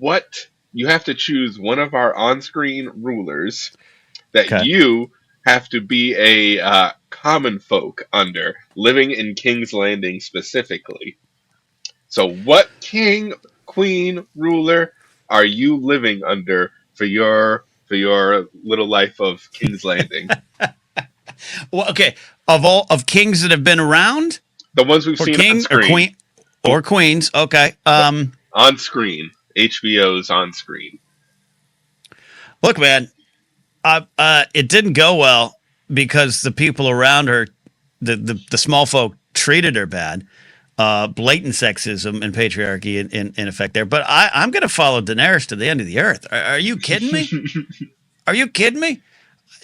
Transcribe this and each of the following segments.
what you have to choose one of our on-screen rulers that Okay. you have to be a common folk under, living in King's Landing specifically. So, what king, queen, ruler are you living under for your little life of King's Landing? Well, okay. Of all of kings that have been around, The ones we've or seen on king or screen. queen or queens. Okay. On screen. HBO's on screen. Look, man, it didn't go well because the people around her, the small folk, treated her bad. Blatant sexism and patriarchy in effect there. But I'm going to follow Daenerys to the end of the earth. Are you kidding me? Are you kidding me?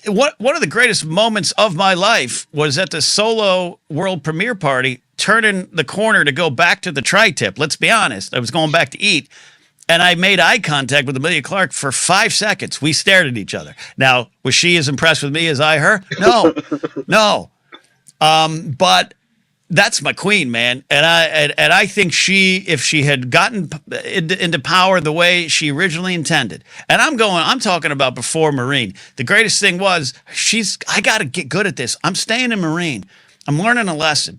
One of the greatest moments of my life was at the Solo world premiere party, turning the corner to go back to the tri-tip. Let's be honest. I was going back to eat, and I made eye contact with Emilia Clarke for 5 seconds. We stared at each other. Now, was she as impressed with me as I her? No, no. But that's my queen, man, and I think if she had gotten into power the way she originally intended, and I'm talking about before Marine. The greatest thing was I got to get good at this. I'm staying in Marine. I'm learning a lesson.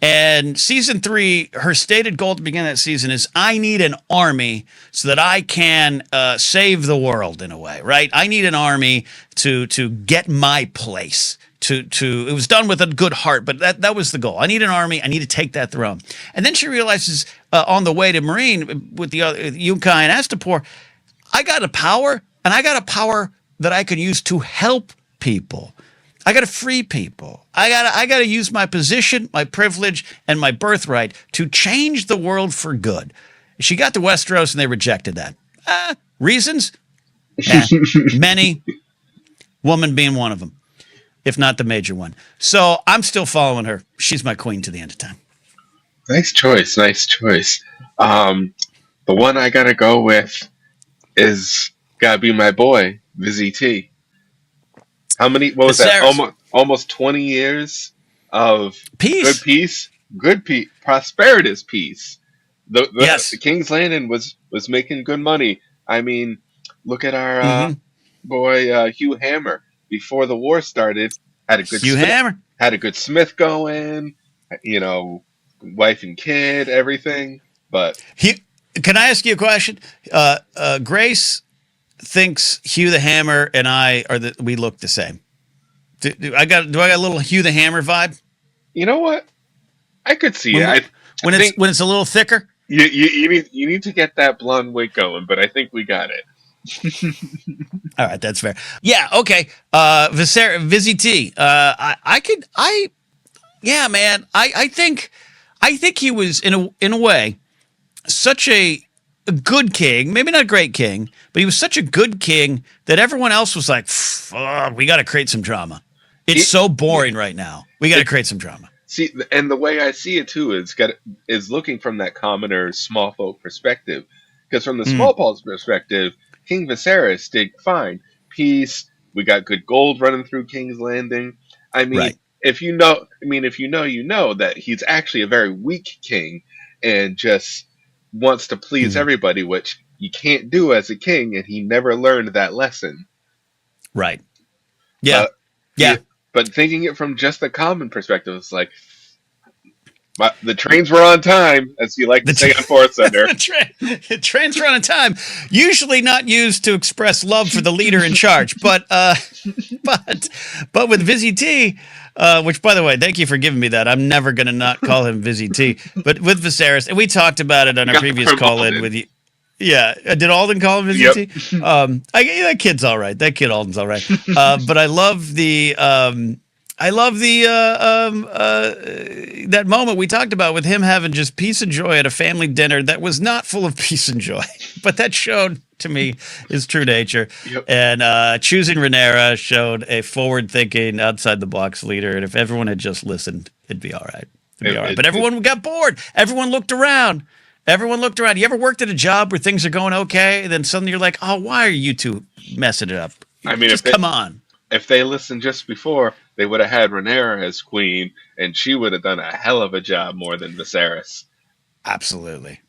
And season 3, her stated goal at the beginning of that season is I need an army so that I can save the world in a way, right? I need an army to get my place. It was done with a good heart, but that was the goal. I need an army. I need to take that throne. And then she realizes on the way to Marine with the other Yunkai and Astapor, I got a power, and I got a power that I can use to help people. I got to free people. I got to use my position, my privilege, and my birthright to change the world for good. She got to Westeros, and they rejected that. Reasons? Many. Woman being one of them, if not the major one. So I'm still following her. She's my queen to the end of time. Nice choice, nice choice. The one I gotta go with is gotta be my boy, Vizzy T. How many? What was that? Almost 20 years of peace, good peace, prosperous peace. Yes. The King's Landing was making good money. I mean, look at our boy Hugh Hammer. Before the war started, had a good Smith going. You know, wife and kid, everything. But can I ask you a question? Grace thinks Hugh the Hammer and I we look the same. Do I got a little Hugh the Hammer vibe? You know what? I could see it. When it's a little thicker. You need to get that blonde wig going, but I think we got it. All right, that's fair. Yeah, okay. Vizzy T. Yeah, man. I think he was in a way such a good king, maybe not a great king, but he was such a good king that everyone else was like, we got to create some drama. It's so boring right now. We got to create some drama. See, and the way I see it too is looking from that commoner small folk perspective, because from the small folk's perspective, King Viserys did fine. Peace. We got good gold running through King's Landing. I mean, right. if you know that he's actually a very weak king and just wants to please everybody, which you can't do as a king, and he never learned that lesson. Right. Yeah. But thinking it from just the common perspective, it's like the trains were on time, as you like to say on Force Center. Trains were on time. Usually not used to express love for the leader in charge, but with Vizzy T, which, by the way, thank you for giving me that. I'm never going to not call him Vizzy T. But with Viserys, and we talked about it on our previous call-in with you. Yeah, did Alden call him Vizzy T? That kid's all right. That kid Alden's all right. But I love that moment we talked about with him having just peace and joy at a family dinner that was not full of peace and joy, but that showed to me his true nature. Yep. And choosing Rhaenyra showed a forward-thinking, outside-the-box leader. And if everyone had just listened, it'd be all right. But everyone got bored. Everyone looked around. You ever worked at a job where things are going okay, and then suddenly you're like, oh, why are you two messing it up? I mean, come on. If they listened just before, they would have had Rhaenyra as queen, and she would have done a hell of a job more than Viserys. Absolutely.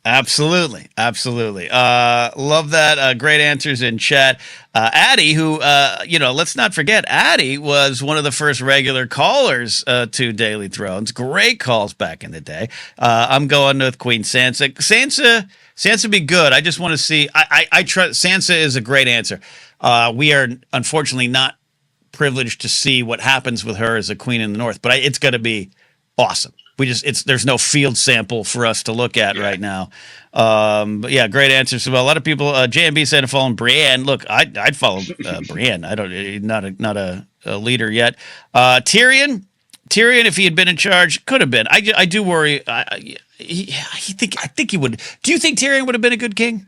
Absolutely, absolutely. Love that. Great answers in chat. Addie, who let's not forget, Addie was one of the first regular callers to Daily Thrones. Great calls back in the day. I'm going with Queen Sansa. Sansa be good. I just want to see. I trust Sansa is a great answer. We are unfortunately not privileged to see what happens with her as a queen in the North, but it's going to be awesome. There's no field sample for us to look at Yeah. right now. But yeah, great answers. Well, a lot of people, JMB said to follow Brienne. Look, I'd follow Brienne. I don't, not a leader yet. Tyrion, if he had been in charge, could have been. I do worry. I think he would. Do you think Tyrion would have been a good king?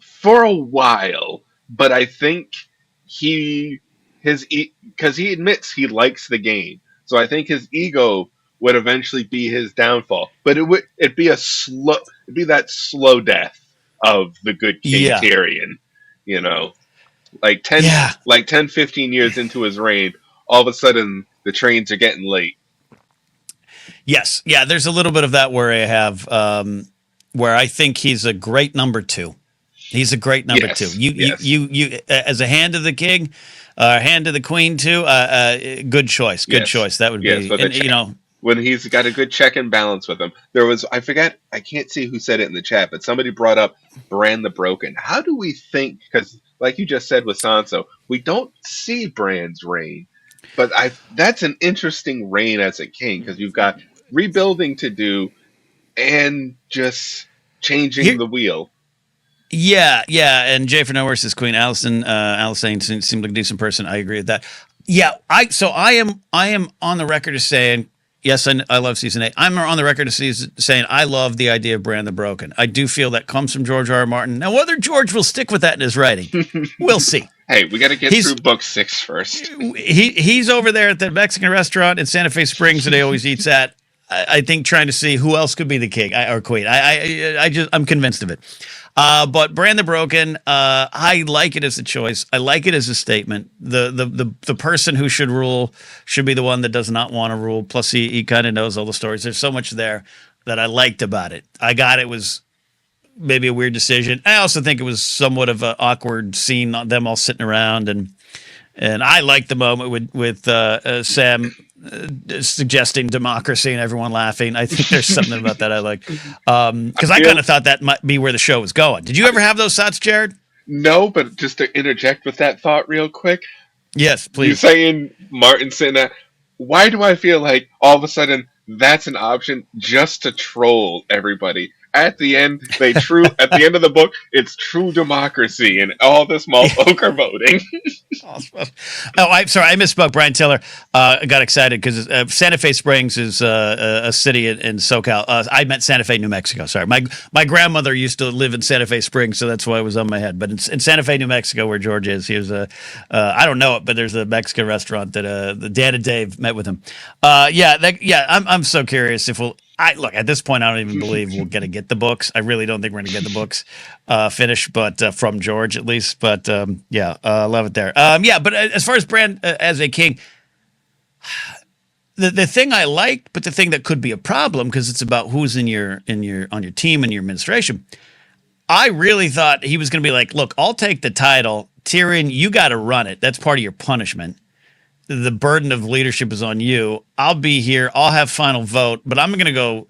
For a while, but I think he because he admits he likes the game, so I think his ego would eventually be his downfall. But it'd be it'd be that slow death of the good King Yeah, Tyrion, you know, like yeah. 15 years into his reign, all of a sudden the trains are getting late. Yes, yeah. There's a little bit of that worry I have, where I think he's a great number two. He's a great number two. Yes, yes, As a hand of the king, hand of the queen too. Good choice. Good yes, choice. That would yes. be, With a and check, when he's got a good check and balance with him. There was, I forget, I can't see who said it in the chat, but somebody brought up Bran the Broken. How do we think? Because, like you just said with Sansa, we don't see Bran's reign, but that's an interesting reign as a king because you've got rebuilding to do and just changing here, the wheel. yeah, yeah. And Jay for Nowhere says Queen Allison. Allison seemed like a decent person. I agree with that. Yeah, I am on the record as saying yes. I love season 8. I'm on the record as saying I love the idea of Bran the Broken. I do feel that comes from George R. R. Martin. Now, whether George will stick with that in his writing, we'll see. Hey, we got to get through He's book 6 first. he's over there at the Mexican restaurant in Santa Fe Springs that he always eats at. I think trying to see who else could be the king or queen. I'm convinced of it. But Brand the Broken, I like it as a choice. I like it as a statement. The person who should rule should be the one that does not want to rule. Plus, he kind of knows all the stories. There's so much there that I liked about it. I got it was maybe a weird decision. I also think it was somewhat of an awkward scene, them all sitting around and I like the moment with Sam suggesting democracy and everyone laughing. I think there's something about that I like I because I kind feel of thought that might be where the show was going. Did you ever have those thoughts, Jared? no, but just to interject with that thought real quick, Yes, you please. saying Martin saying that. Why do I feel like all of a sudden that's an option just to troll everybody? At the end, at the end of the book, it's true democracy, and all the small folk are voting. Oh, I'm sorry. I misspoke. Brian Taylor got excited because Santa Fe Springs is a city in SoCal. I meant Santa Fe, New Mexico. Sorry. My grandmother used to live in Santa Fe Springs, so that's why it was on my head. But in Santa Fe, New Mexico, where George is, he was I don't know it, but there's a Mexican restaurant that Dan and Dave met with him. I'm so curious if we'll. Look at this point. I don't even believe we're going to get the books. I really don't think we're going to get the books finished, but from George at least. But love it there. But as far as Bran as a king, the thing I liked, but the thing that could be a problem because it's about who's on your team and your administration. I really thought he was going to be like, look, I'll take the title, Tyrion. You got to run it. That's part of your punishment. The burden of leadership is on you. I'll be here. I'll have final vote, but I'm going to go.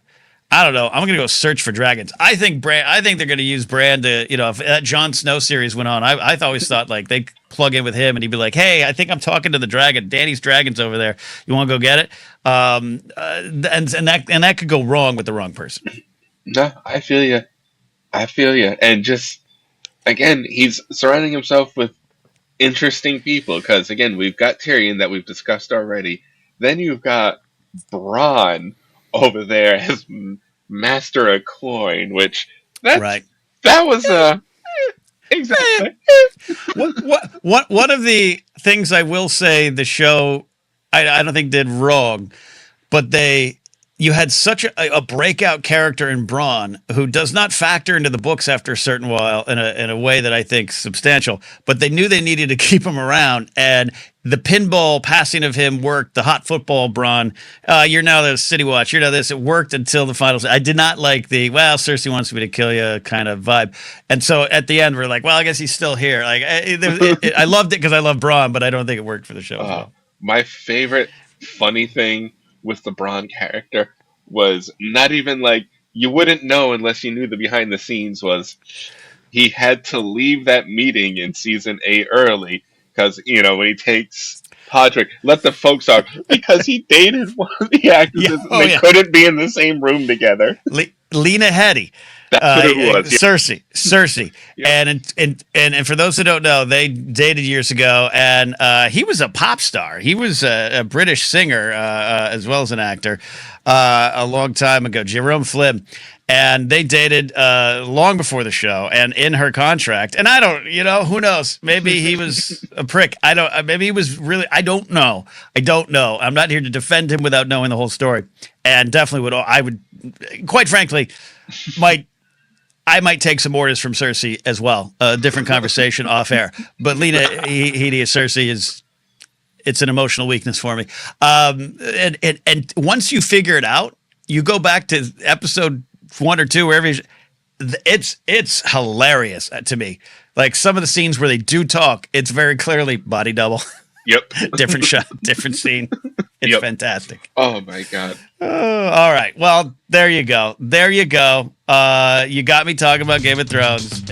I don't know. I'm going to go search for dragons. I think they're going to use Bran to, if that Jon Snow series went on, I always thought like they plug in with him and he'd be like, hey, I think I'm talking to the dragon. Danny's dragon's over there. You want to go get it? And that could go wrong with the wrong person. No, I feel you. I feel you. And just again, he's surrounding himself with interesting people because again, we've got Tyrion that we've discussed already. Then you've got Bronn over there as Master of Coin, which Right. that was exactly. One of the things I will say the show I don't think did wrong, but you had such a breakout character in Braun who does not factor into the books after a certain while in a way that I think substantial, but they knew they needed to keep him around, and the pinball passing of him worked. The hot football Braun, you're now the City Watch, you're now this. It worked until the finals. I did not like the well, Cersei wants me to kill you kind of vibe, and so at the end we're like, well, I guess he's still here. Like I loved it because I love Braun, but I don't think it worked for the show as Uh, well. my favorite funny thing with the Braun character was not even like you wouldn't know unless you knew the behind the scenes was he had to leave that meeting in season 8 early because when he takes Podrick, let the folks out because he dated one of the Yeah. actresses and Oh they yeah. couldn't be in the same room together. Lena Headey, That's what it was. Yep. Cersei, Yep. and for those who don't know, they dated years ago, and he was a pop star. He was a British singer as well as an actor a long time ago. Jerome Flynn. And they dated long before the show, and in her contract. And I don't, who knows? Maybe he was a prick. I don't. Maybe he was really. I don't know. I don't know. I'm not here to defend him without knowing the whole story. And definitely would. I would, quite frankly, might I might take some orders from Cersei as well. A different conversation off air. But Lena Headey Cersei is it's an emotional weakness for me. And once you figure it out, you go back to episode 1 or 2, wherever it's hilarious to me. Like some of the scenes where they do talk, it's very clearly body double, Yep. different shot, different scene. It's Yep. fantastic. Oh my god. All right. Well, there you go. There you go. You got me talking about Game of Thrones.